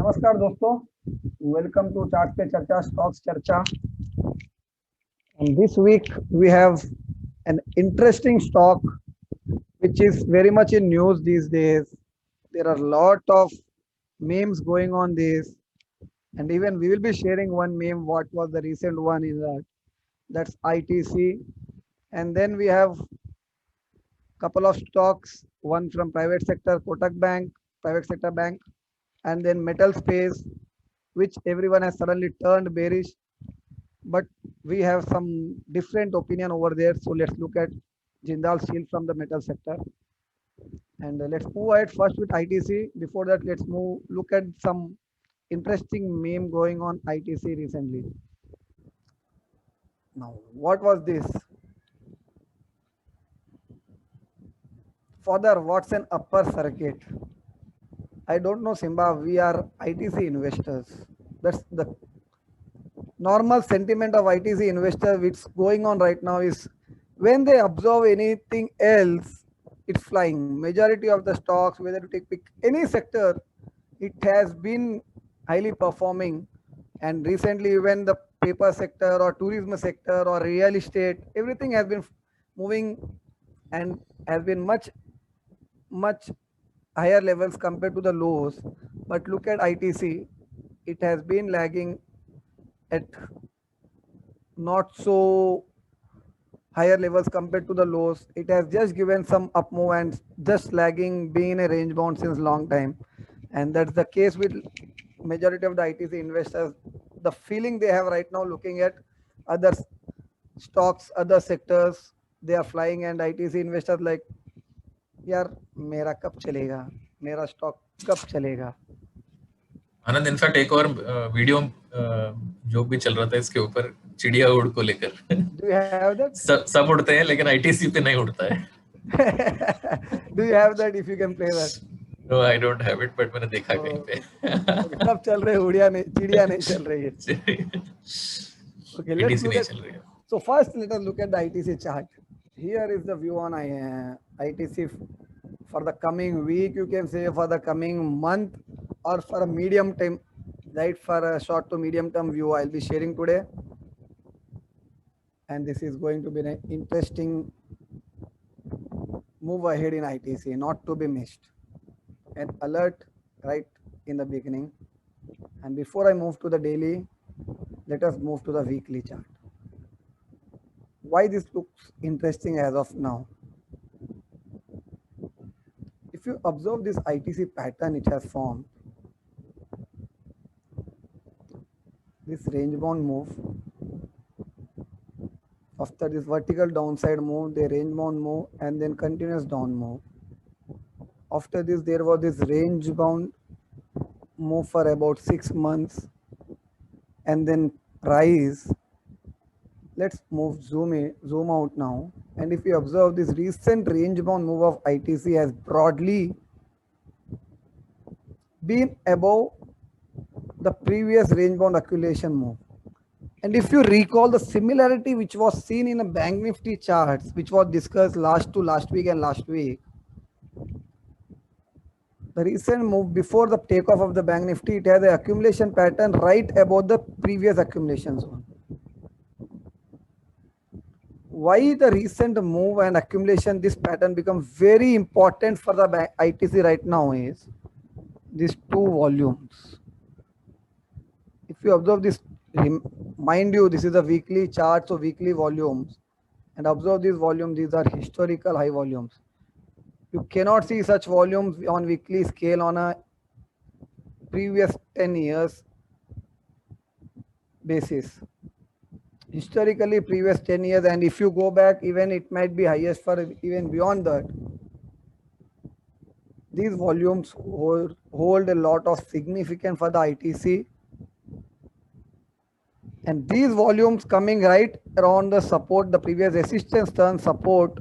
नमस्कार दोस्तों, welcome to chart पे चर्चा स्टॉक्स चर्चा. And this week we have an interesting stock which is very much in news these days. There are a lot of memes going on this, and even we will be sharing one meme. What was the recent one in that? That's ITC. And then we have couple of stocks, one from private sector, Kotak Bank, private sector bank, and then metal space, which everyone has suddenly turned bearish. But we have some different opinion over there. So let's look at Jindal Steel from the metal sector. And let's move ahead first with ITC. Before that, let's look at some interesting meme going on ITC recently. Now, what was this? Father, what's an upper circuit? I don't know, Simba. We are ITC investors. That's the normal sentiment of ITC investors. What's going on right now is when they observe anything else, it's flying. Majority of the stocks, whether you pick any sector, it has been highly performing. And recently, even the paper sector or tourism sector or real estate, everything has been moving and has been much higher levels compared to the lows. But look at ITC, it has been lagging at not so higher levels compared to the lows. It has just given some up move and just lagging, being a range bound since long time. And that's the case with majority of the ITC investors. The feeling they have right now looking at other stocks, other sectors, they are flying, and ITC investors like, यार मेरा कब चलेगा, मेरा stock कब चलेगा. आनंद, in fact एक और video जो भी चल रहा था इसके ऊपर चिड़िया उड़ को लेकर. Do you have that? सब उड़ते हैं लेकिन आईटीसी पे नहीं उड़ता है. Do you have that? If you can play that. No, I don't have it, but मैंने देखा कहीं पे. सब चल रहे, उड़िया नहीं, चिड़िया नहीं चल रही है. Okay, let's look at. So first, let us look at the ITC chart. Here is the view on ITC for the coming week, you can say, for the coming month, or for a medium time, right? For a short to medium term view, I'll be sharing today. And this is going to be an interesting move ahead in ITC, not to be missed. An alert right in the beginning. And before I move to the daily, let us move to the weekly chart. Why this looks interesting as of now? If you observe this ITC pattern it has formed, this range bound move, after this vertical downside move, the range bound move, and then continuous down move. After this, there was this range bound move for about 6 months, and then rise. Let's zoom out now. And if you observe this recent range bound move of ITC has broadly been above the previous range bound accumulation move. And if you recall the similarity which was seen in a Bank Nifty charts, which was discussed last week and last week, the recent move before the takeoff of the Bank Nifty, it has an accumulation pattern right above the previous accumulation zone. Why the recent move and accumulation, this pattern becomes very important for the ITC right now is these two volumes. If you observe this, mind you, this is a weekly chart, so weekly volumes, and observe these volumes, these are historical high volumes. You cannot see such volumes on weekly scale on a previous 10 years basis. Historically, previous 10 years, and if you go back, even it might be highest for even beyond that. These volumes hold a lot of significance for the ITC. And these volumes coming right around the support, the previous resistance turn support,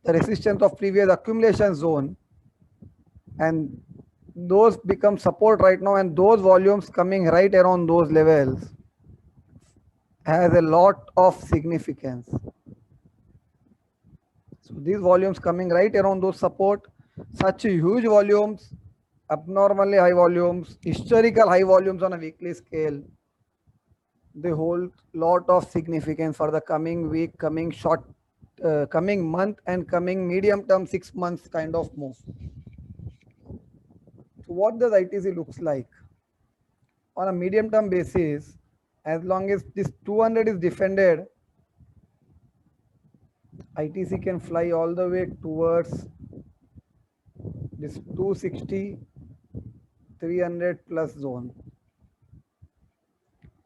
the resistance of previous accumulation zone, and those become support right now, and those volumes coming right around those levels has a lot of significance. So these volumes coming right around those support, such huge volumes abnormally high volumes, historical high volumes on a weekly scale. They hold lot of significance for the coming week, coming month, and coming medium term 6 months kind of move. So what does ITC looks like on a medium term basis? As long as this 200 is defended, ITC can fly all the way towards this 260, 300 plus zone.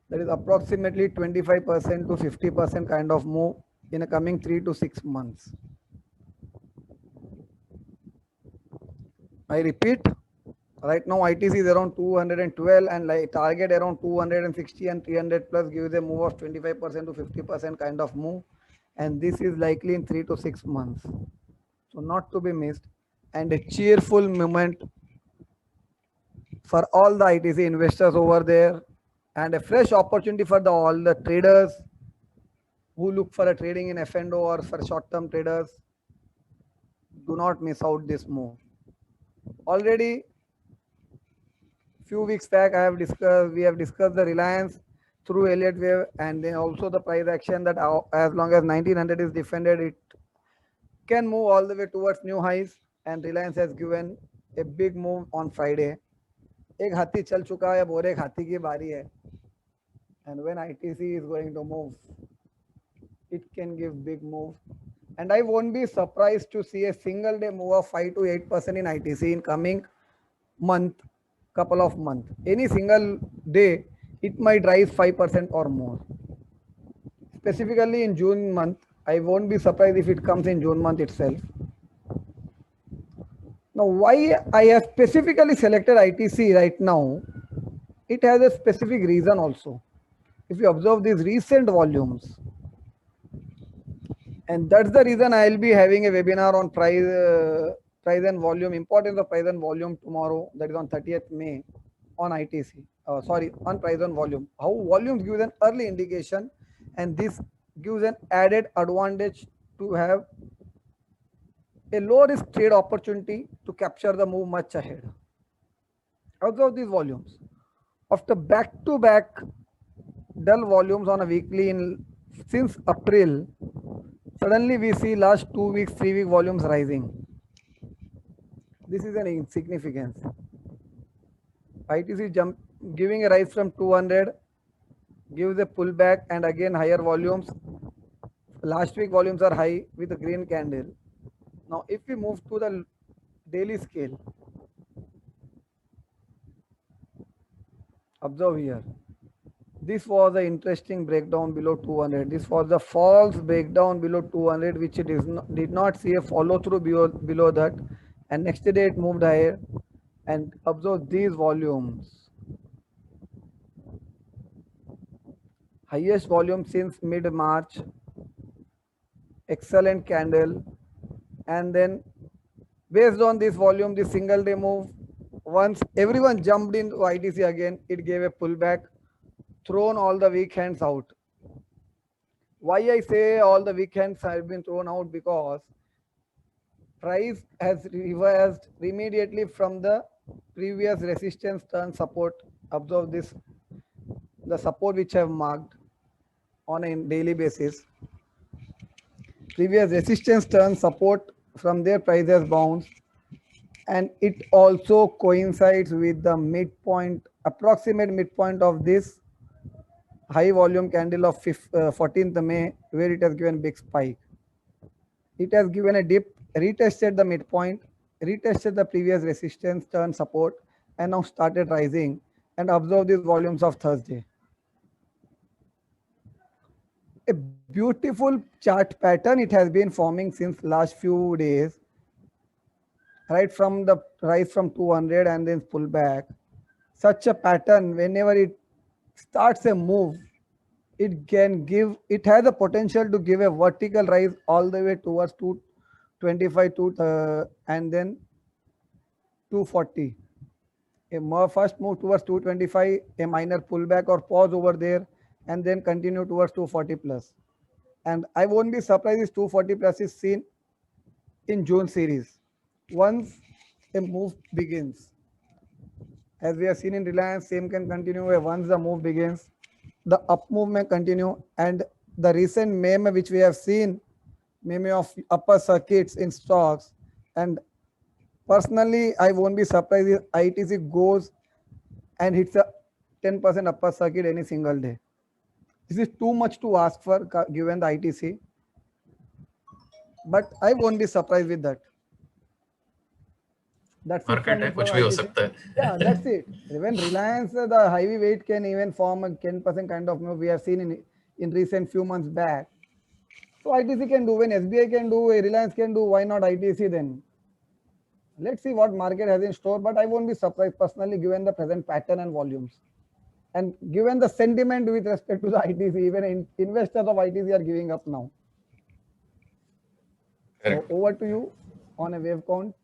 That is approximately 25% to 50% kind of move in a coming 3 to 6 months. I repeat, right now ITC is around 212 and like target around 260 and 300 plus gives a move of 25% to 50% kind of move, and this is likely in 3 to 6 months. So not to be missed, and a cheerful moment for all the ITC investors over there, and a fresh opportunity for all the traders who look for a trading in F&O or for short-term traders. Do not miss out this move. Already few weeks back we have discussed the Reliance through Elliott wave, and then also the price action that as long as 1900 is defended, it can move all the way towards new highs, and Reliance has given a big move on Friday. एक हाथी चल चुका है, अब और एक हाथी की बारी है, and when ITC is going to move, it can give big move, and I won't be surprised to see a single day move of 5 to 8% in ITC in coming couple of months. Any single day it might rise 5% or more. Specifically in June month, I won't be surprised if it comes in June month itself. Now, why I have specifically selected ITC right now, it has a specific reason also. If you observe these recent volumes, and that's the reason I'll be having a webinar on price and volume, importance of price and volume tomorrow, that is on 30th May on ITC. On price and volume. How volumes gives an early indication, and this gives an added advantage to have a low risk trade opportunity to capture the move much ahead. Observe these volumes. After back-to-back dull volumes on a weekly since April, suddenly we see last 2 weeks, 3 week volumes rising. This is an insignificance. ITC giving a rise from 200, gives a pullback and again higher volumes. Last week volumes are high with a green candle. Now if we move to the daily scale, observe here. This was an interesting breakdown below 200. This was the false breakdown below 200, which it did not see a follow through below that, and next day it moved higher. And observe these volumes. Highest volume since mid-March. Excellent candle. And then based on this volume, this single day move, once everyone jumped into ITC again, it gave a pullback, thrown all the weak hands out. Why I say all the weak hands have been thrown out? Because price has reversed immediately from the previous resistance turn support. Observe this, the support which I have marked on a daily basis. Previous resistance turn support, from their price has bounced, and it also coincides with the midpoint, approximate midpoint of this high volume candle of 14th May, where it has given big spike. It has given a dip, retested the midpoint, retested the previous resistance turn support, and now started rising. And observe these volumes of Thursday. A beautiful chart pattern it has been forming since last few days, right from the rise from 200 and then pull back. Such a pattern, whenever it starts a move, it has a potential to give a vertical rise all the way towards 225 and then 240. A first move towards 225, a minor pullback or pause over there, and then continue towards 240 plus. And I won't be surprised if 240 plus is seen in June series once a move begins. As we have seen in Reliance, same can continue once the move begins. The up move may continue, and the recent meme which we have seen, meme of upper circuits in stocks, and personally, I won't be surprised if ITC goes and hits a 10% upper circuit any single day. This is too much to ask for given the ITC, but I won't be surprised with that. That's it market from है, me for कुछ भी हो ITC. सकता है. Yeah, that's it. Even Reliance, the heavyweight can even form a 10% kind of move we have seen in recent few months back. So ITC can do, when SBI can do, Reliance can do, why not ITC then? Let's see what market has in store, but I won't be surprised personally given the present pattern and volumes. And given the sentiment with respect to the ITC, even investors of ITC are giving up now. Correct. So over to you on a wave count.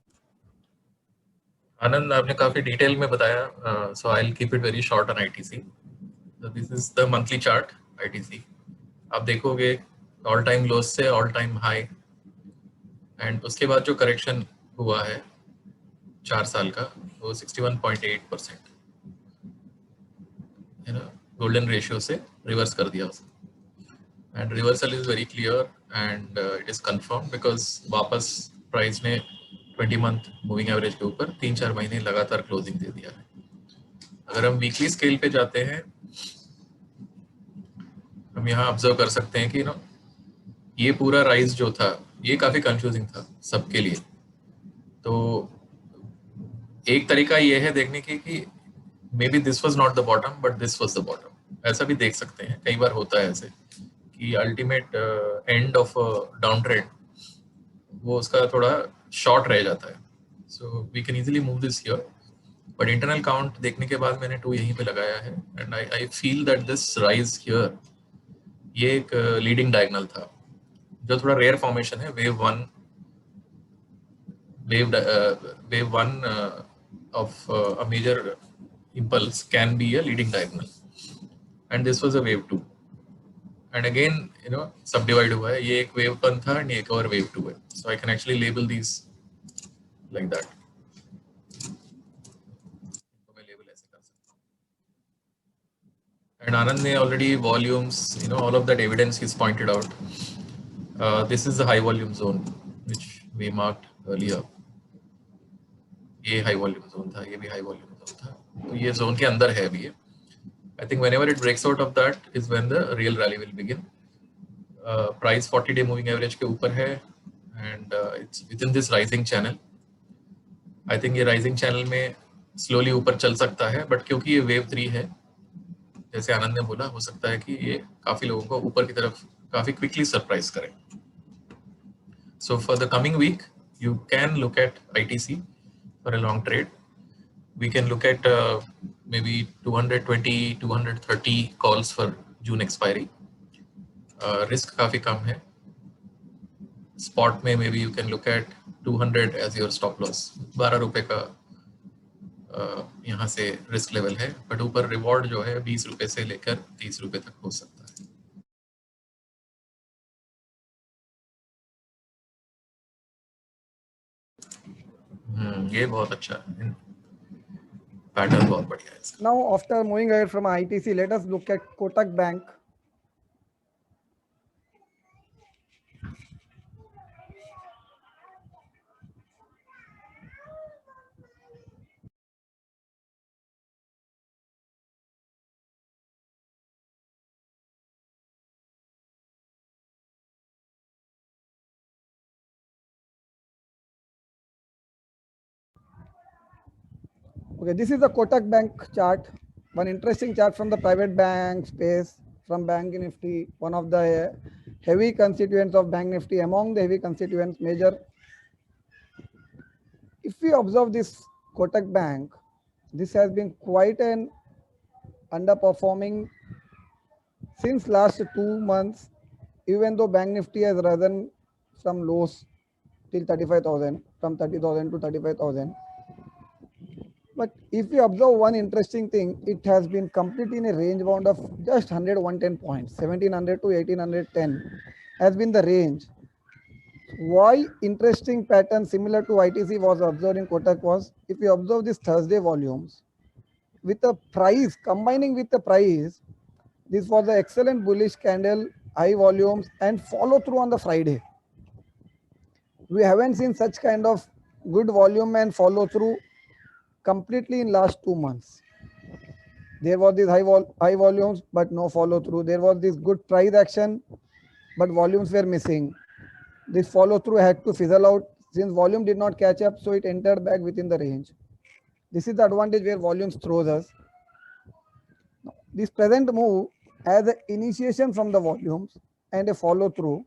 आनंद, आपने काफी detail में बताया, so I'll keep it very short on ITC. So this is the monthly chart ITC. आप देखोगे all time loss से all time high, and उसके बाद जो करेक्शन हुआ है 4 साल का, वो 61.8%, है ना, गोल्डन रेशियो से रिवर्स कर दिया उसने. And reversal is very clear and it is confirm because वापस प्राइस ने 20 मंथ मूविंग एवरेज के ऊपर 3-4 महीने लगातार क्लोजिंग दे दिया है. अगर हम वीकली स्केल पे जाते हैं, हम यहाँ ऑब्जर्व कर सकते हैं कि ये पूरा राइज जो था ये काफी कंफ्यूजिंग था सबके लिए. तो एक तरीका ये है देखने की कि may be this was not the bottom but this was the bottom, ऐसा भी देख सकते हैं. कई बार होता है ऐसे कि ultimate end of down trend वो उसका थोड़ा शॉर्ट रह जाता है. So we can easily move this here, but internal count देखने के बाद मैंने 2 यहीं पे लगाया है, and I feel that this rise here ये एक लीडिंग डायगोनल था, जो थोड़ा रेयर फॉर्मेशन है. Wave one of a major impulse can be a leading diagonal, and this was a wave 2, and again subdivide हुआ है. ये एक wave 1 था and एक और wave 2 है. So I can actually label these like that. तो मैं label ऐसे कर सकता हूँ. And Anand ने already volumes, all of that evidence he's pointed out. This is the high volume zone which we marked earlier. ये high volume zone था, ये भी हाई वॉल्यूम जोन था, तो ये जोन के अंदर है अभी. I think whenever it breaks out of that is when the real rally will begin. Price 40 day moving average के ऊपर है and it's within this rising channel. I think ये राइजिंग चैनल में slowly ऊपर चल सकता है, but क्योंकि ये वेव 3 है, जैसे आनंद ने बोला, हो सकता है कि ये काफी लोगों को ऊपर की तरफ काफी क्विकली सरप्राइज करे. So for the coming week you can look at ITC for a long trade. We can look at maybe 220, 230 calls for June expiry. Risk काफी कम है. Spot में maybe you can look at 200 as your stop loss. 12 रुपए का यहाँ से risk level है, but ऊपर reward जो है 20 रुपए से लेकर 30 रुपए तक हो सकता है. ये बहुत अच्छा है, पैटर्न बहुत बढ़िया है इसका. Now after moving ahead from ITC, let us look at Kotak Bank. Okay, this is the Kotak Bank chart. One interesting chart from the private bank space, from Bank Nifty, one of the heavy constituents of Bank Nifty. Among the heavy constituents, major. If we observe this Kotak Bank, this has been quite an underperforming since last 2 months, even though Bank Nifty has risen from lows till 35,000, from 30,000 to 35,000. But if we observe one interesting thing, it has been completely in a range bound of just 110 points, 1700 to 1810 has been the range. Why interesting pattern similar to ITC was observed in Kotak was, if we observe these Thursday volumes, with the price, combining with the price, this was an excellent bullish candle, high volumes and follow through on the Friday. We haven't seen such kind of good volume and follow through completely in last 2 months. There was this high volumes, but no follow through. There was this good price action, but volumes were missing. This follow through had to fizzle out since volume did not catch up, so it entered back within the range. This is the advantage where volumes throws us. This present move has an initiation from the volumes and a follow through.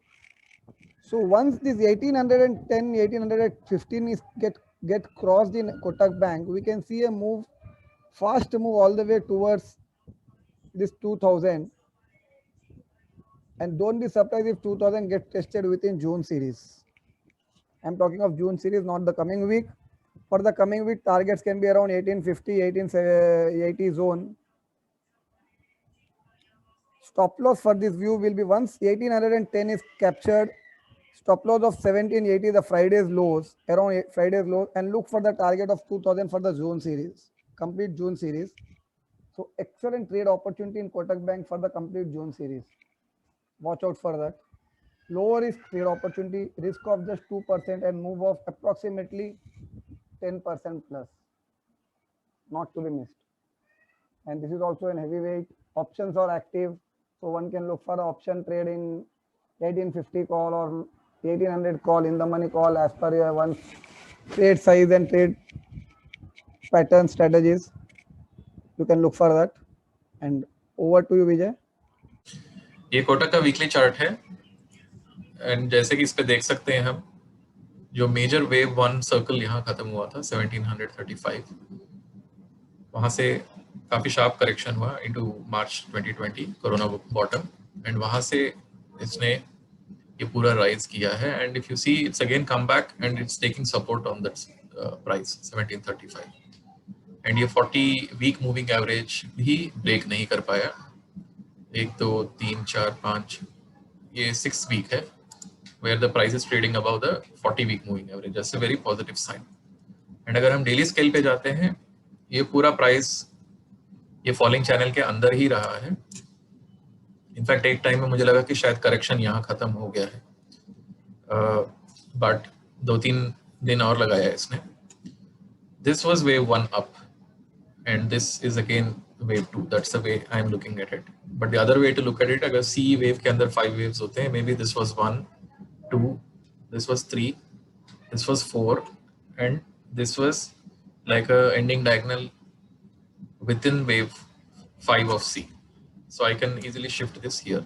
So once this 1810, 1815 is get crossed in Kotak Bank, we can see a move, fast move all the way towards this 2000. And don't be surprised if 2000 gets tested within June series. I'm talking of June series, not the coming week. For the coming week, targets can be around 1850, 1880 zone. Stop loss for this view will be once 1810 is captured, stop loss of 1780, the Friday's lows, around Friday's lows, and look for the target of 2000 for the June series, complete June series. So excellent trade opportunity in Kotak Bank for the complete June series. Watch out for that. Lower risk trade opportunity, risk of just 2% and move of approximately 10% plus. Not to be missed. And this is also an heavyweight. Options are active. So one can look for the option trade in 1850 call or 1800 call in the money call as per your one's trade size and trade pattern strategies. You can look for that. And over to you, Vijay. ये कोटक का weekly chart है and जैसे कि इस पे देख सकते हैं हम जो मेजर वेव 1 सर्कल यहाँ खत्म हुआ था 1735, वहां से काफी शार्प करेक्शन हुआ into March 2020 corona bottom and वहां से इसने ये पूरा राइज किया है and if you see it's again come back and it's taking support on that price 1735 and ये 40 वीक मूविंग एवरेज भी ब्रेक नहीं कर पाया. 1 2 3 4 5 ये 6 वीक है where the price is trading above the 40 week moving average. That's a very positive sign. And अगर हम daily scale पे जाते हैं, ये पूरा प्राइस ये फॉलिंग चैनल के अंदर ही रहा है. इनफैक्ट एक टाइम में मुझे लगा कि शायद करेक्शन यहाँ खत्म हो गया है, बट 2-3 दिन और लगाया इसने. This was wave 1 up and this is again wave 2. That's the way I am looking at it. But the other way to look at it, अगर C wave के अंदर 5 waves होते हैं, maybe this was 1 2, this was 3, this was 4, and this was like a ending diagonal within wave 5 of C. So I can easily shift this here.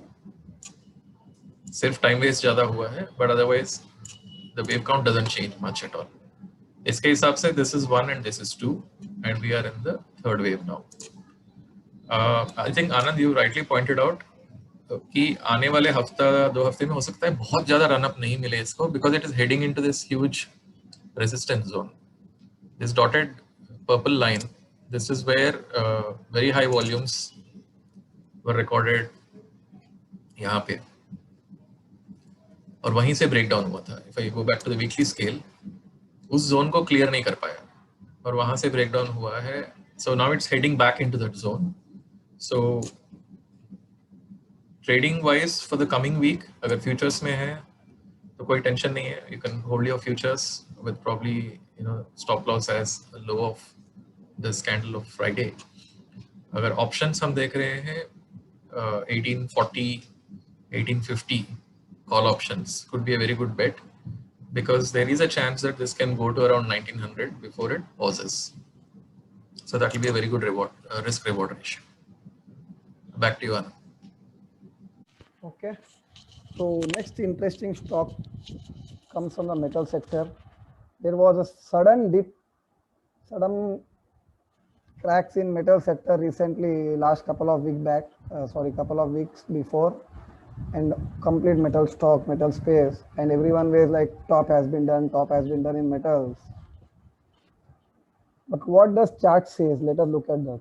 सिर्फ time waste ज़्यादा हुआ है, but otherwise the wave count doesn't change much at all. इसके हिसाब से this is 1 and this is 2, and we are in the third wave now. I think Anand, you rightly pointed out कि आने वाले हफ्ता 2 हफ्ते में हो सकता है बहुत ज्यादा रनअप नहीं मिले इसको because it is heading into this huge resistance zone. This dotted purple line, this is where very high volumes were recorded यहाँ पे और वहीं से ब्रेकडाउन हुआ था. If I go back to the weekly scale, उस जोन को clear नहीं कर पाया और वहां से ब्रेकडाउन हुआ है. So now it's heading back into that zone. So trading wise for the coming week अगर फ्यूचर्स में है तो कोई टेंशन नहीं है. You can hold your futures with probably stop loss as low of this candle of Friday. अगर options हम देख रहे हैं 1840 1850 call options could be a very good bet because there is a chance that this can go to around 1900 before it pauses. So that will be a very good reward risk reward ratio. Back to you, Anand. Okay. So next interesting stock comes from the metal sector. There was a sudden dip, sudden cracks in metal sector recently, last couple of weeks before, and complete metal stock, metal space, and everyone was like top has been done in metals. But what does chart says? Let us look at that.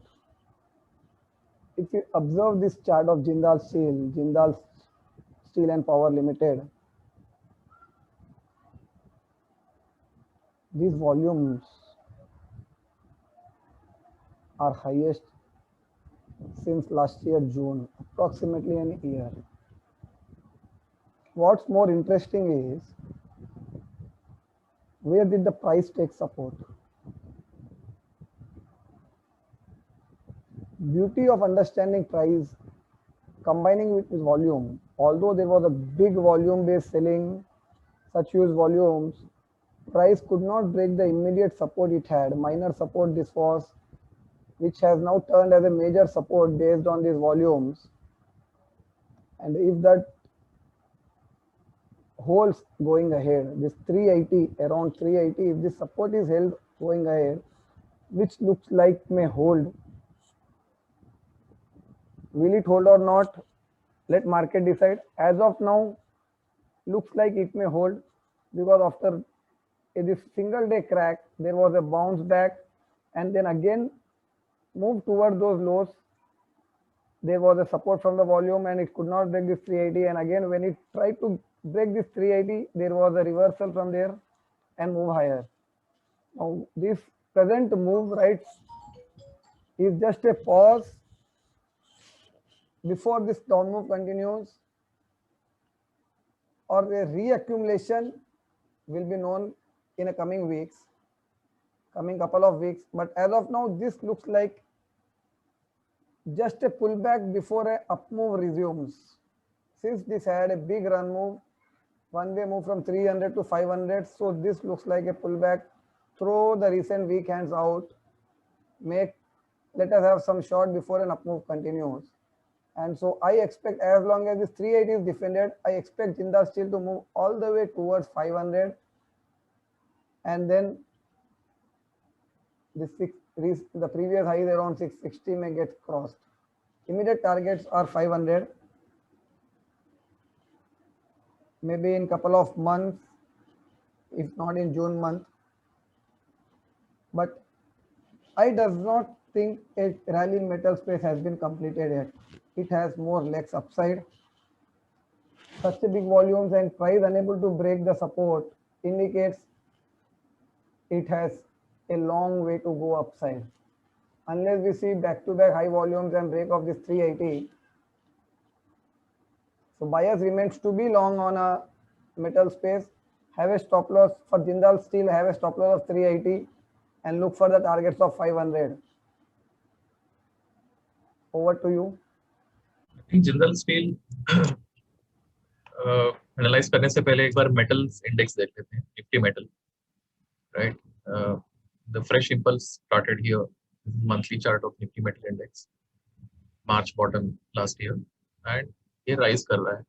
If you observe this chart of Jindal Steel and Power Limited, these volumes are highest since last year June, approximately an year. What's more interesting is where did the price take support? Beauty of understanding price combining with volume. Although there was a big volume based selling, such huge volumes, price could not break the immediate support it had. Minor support this was, which has now turned as a major support based on these volumes. And if that holds going ahead, this 380, around 380, if this support is held going ahead, which looks like may hold, will it hold or not? Let market decide. As of now, looks like it may hold because after this single day crack, there was a bounce back and then again move toward those lows. There was a support from the volume and it could not break this 380. And again, when it tried to break this 380, there was a reversal from there and move higher. Now, this present move, right, is just a pause before this down move continues, or a reaccumulation will be known in a coming weeks, coming couple of weeks. But as of now, this looks like just a pullback before a up move resumes. Since this had a big run move, one way move from 300 to 500, so this looks like a pullback. Throw the recent weak hands out, let us have some short before an up move continues. And so I expect, as long as this 380 is defended, I expect Jindal Steel to move all the way towards 500, and then the previous high is around 660 may get crossed. Immediate targets are 500. Maybe in couple of months, if not in June month. But I does not think a rally in metal space has been completed yet. It has more legs upside. Such a big volumes and price unable to break the support indicates it has a long way to go upside. Unless we see back-to-back high volumes and break of this 380. So buyers remains to be long on a metal space. Have a stop loss for Jindal Steel, have a stop loss of 380 and look for the targets of 500. Over to you. I think Jindal Steel analyse करने से पहले एक बार metals index देख लेते हैं, nifty metal, right? The fresh impulse started here, monthly chart of Nifty metal index, March bottom last year, and ये rise कर रहा है.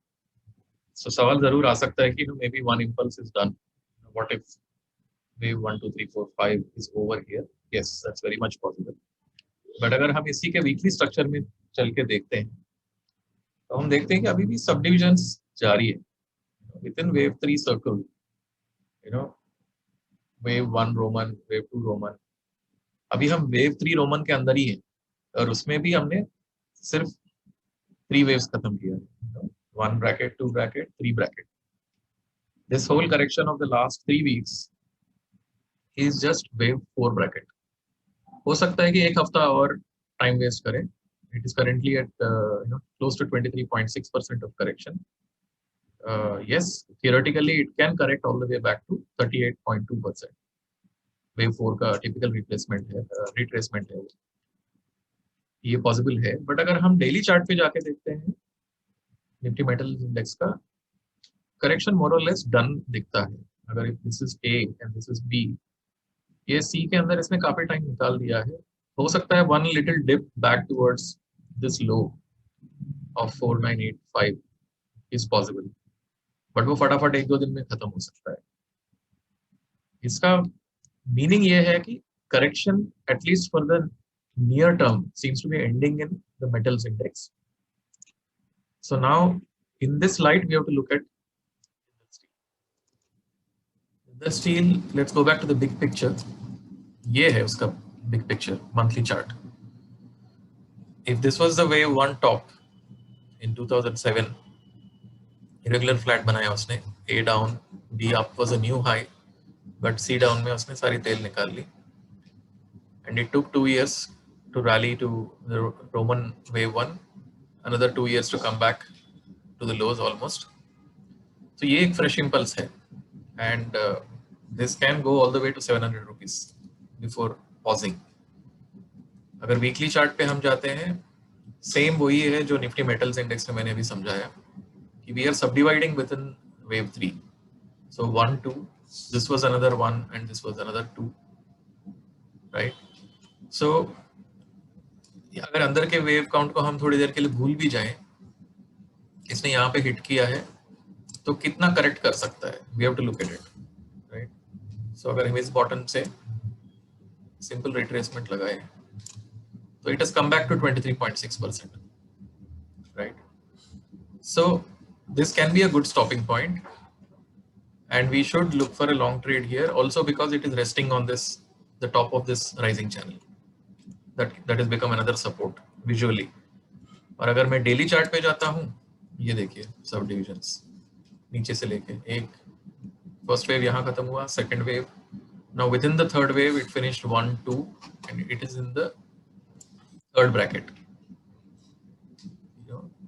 सो सवाल जरूर आ सकता है कि may be one impulse is done, what if wave 1 2 3 4 5 is over here? Yes, that's very much possible. But अगर हम इसी के वीकली स्ट्रक्चर में चल के देखते हैं तो हम देखते हैं कि अभी भी सब डिविजन्स जारी है with in wave 3 circle, wave 1 Roman, wave 2 Roman. अभी हम वेव 3 रोमन के अंदर ही है और उसमें भी हमने सिर्फ 3 वेव्स खत्म किया, 1 bracket, 2 bracket, 3 bracket. This whole correction of the last 3 weeks is just wave 4 bracket. हो सकता है कि एक हफ्ता और टाइम वेस्ट करें. It is currently at close to 23.6% of correction. Yes, theoretically it can correct all the way back to 38.2%. Wave 4 का typical replacement है, रिट्रेसमेंट है, ये पॉसिबल है. बट अगर हम डेली चार्ट पे जाके देखते हैं निफ्टी मेटल इंडेक्स का, करेक्शन मोर और लेस डन दिखता है. अगर this is A and this is B, ये सी के अंदर इसने काफी टाइम निकाल दिया है. हो सकता है one little dip back towards this low of 4985 is possible, but वो फटाफट 1-2 दिन में खत्म हो सकता है. इसका मीनिंग ये है कि correction at least for the near term seems to be ending in the metals index. So now in this light we have to look at the steel. Let's go back to the big picture. ये है उसका big picture monthly chart. If this was the wave 1 top in 2007, irregular flat बनाया उसने, A down, B up was a new high, but C down में उसने सारी तेल निकाल ली. And it took 2 years to rally to the Roman wave 1, another 2 years to come back to the lows almost. So ये एक fresh impulse है, and this can go all the way to 700 rupees before pausing. अगर weekly chart पे हम जाते हैं, same वही है जो Nifty Metals Index में मैंने अभी समझाया कि we are subdividing within wave 3. So 1, 2, this was another 1 and this was another 2, right? So अगर अंदर के वेव काउंट को हम थोड़ी देर के लिए भूल भी जाएं, इसने यहाँ पे हिट किया है तो कितना करेक्ट कर सकता है, we have to look at it, right? So अगर हम इस बॉटम से सिंपल रिट्रेसमेंट लगाए तो it has come back to 23.6%, right? So this can be a good stopping point, and we should look for a long trade here also because it is resting on this, the top of this rising channel. That has become another support visually. और अगर मैं daily chart पे जाता हूँ, ये देखिए सब divisions नीचे से लेके एक फर्स्ट वेव यहाँ खत्म हुआ, second wave, now with in the third wave it finished 1, 2 and it is in the third bracket.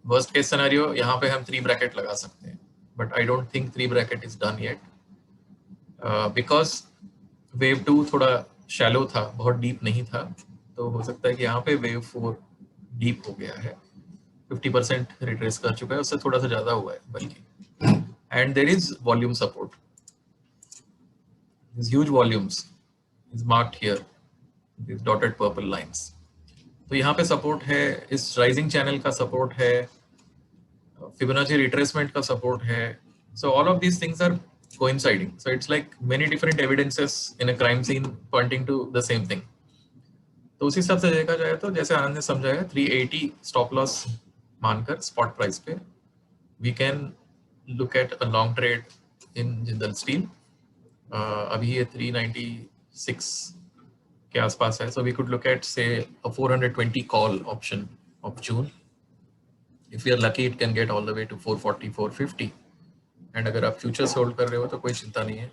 Worst case scenario यहाँ पे हम 3 ब्रैकेट लगा सकते हैं, but I don't think 3 bracket is done yet because wave 2 थोड़ा shallow था, बहुत deep नहीं था. तो हो सकता है कि यहाँ पे वेव 4 डीप हो गया है, 50% रिट्रेस कर चुका है, उससे थोड़ा सा ज्यादा हुआ है बल्कि. And there is volume support, this huge volumes is marked here, this dotted purple lines. तो यहाँ पे सपोर्ट है, इस राइजिंग चैनल का सपोर्ट है, फिबोनाची रिट्रेसमेंट का सपोर्ट है. So all of these things are coinciding. So it's like many different evidences in a crime scene pointing to the same thing. तो उसी हिसाब से देखा जाए तो जैसे आनंद ने समझाया 380 स्टॉप लॉस मानकर स्पॉट प्राइस पे we can look at a long trade in Jindal steel. अभी ये 396 के आसपास है, so we could look at say a 420 call option of June. If you are lucky it can get all the way to 440 450. And अगर आप futures hold कर रहे हो तो कोई चिंता नहीं है,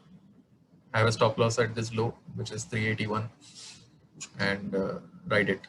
have a stop loss at this low which is 381 and ride it.